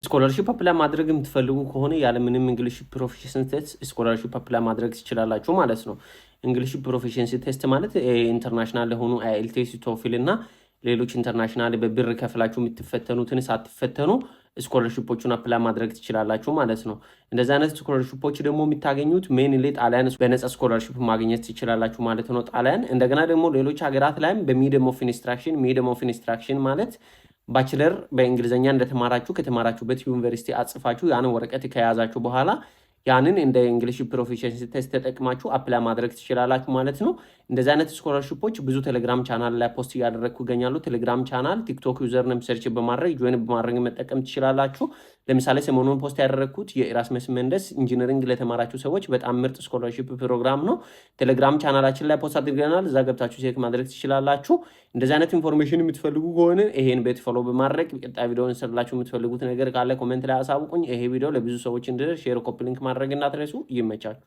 ስኮላርሺፕ አፕላይ ማድረግ የምትፈልጉ ከሆነ ያለምንም እንግሊሽ ፕሮፊሽንሲ ቴስት ስኮላርሺፕ አፕላይ ማድረግ ትችላላችሁ ማለት ነው። እንግሊሽ ፕሮፊሽንሲ ቴስት ማለት ኢንተርናሽናል ለሆኑ አይኤልቲኤስ፣ ቶፍል እና ሌሎች ኢንተርናሽናል በብር ከፍላችሁ የምትፈተኑትን ሳትፈተኑ ስኮላርሺፖቹን አፕላይ ማድረግ ትችላላችሁ ማለት ነው። እንደዚህ አይነት ስኮላርሺፖች ደግሞ የሚታገኙት ሜንሊ ጣሊያን በነጻ ስኮላርሺፕ ማግኘት ትችላላችሁ ማለት ነው ጣሊያን። እንደገና ደግሞ ሌሎች ሀገራት ላይም በሚዲየም ኦፍ ኢንስትራክሽን ማለት ባችለር በእንግሊዝኛ እንደተማራችሁ ከተማራችሁበት ዩኒቨርሲቲ አጽፋችሁ ያንን ወረቀት ከያዛችሁ በኋላ ያንን እንደ እንግሊሽ ፕሮፊሽንሲ ቴስት ተጠቅማችሁ አፕላይ ማድረግ ትችላላችሁ ማለት ነው። እንደዚህ አይነት ስኮላርሺፖች ብዙ ቴሌግራም ቻናል ላይ ፖስት እያደረግኩ ይገኛሉ። ቴሌግራም ቻናል ቲክቶክ ዩዘር ነም ሰርች በማድረግ ጆይን በማድረግ መጠቀም ትችላላችሁ። ለምሳሌ ሰሞኑን ፖስት ያደረግኩት የኢራስመስ መንደስ ኢንጂነሪንግ ለተማራችሁ ሰዎች በጣም ምርጥ ስኮላርሺፕ ፕሮግራም ነው። ቴሌግራም ቻናላችን ላይ ፖስት አድርገናል። እዛ ገብታችሁ ቼክ ማድረግ ትችላላችሁ። እንደዚህ አይነት ኢንፎርሜሽን የምትፈልጉ ከሆነ ይሄን ቤት ፎሎ በማድረግ ቀጣይ ቪዲዮ እንሰራላችሁ። የምትፈልጉት ነገር ካለ ኮሜንት ላይ አሳውቁኝ። ይሄ ቪዲዮ ለብዙ ሰዎች እንዲደርስ ሼር፣ ኮፒ ሊንክ ማድረግ እንዳትረሱ። ይመቻል።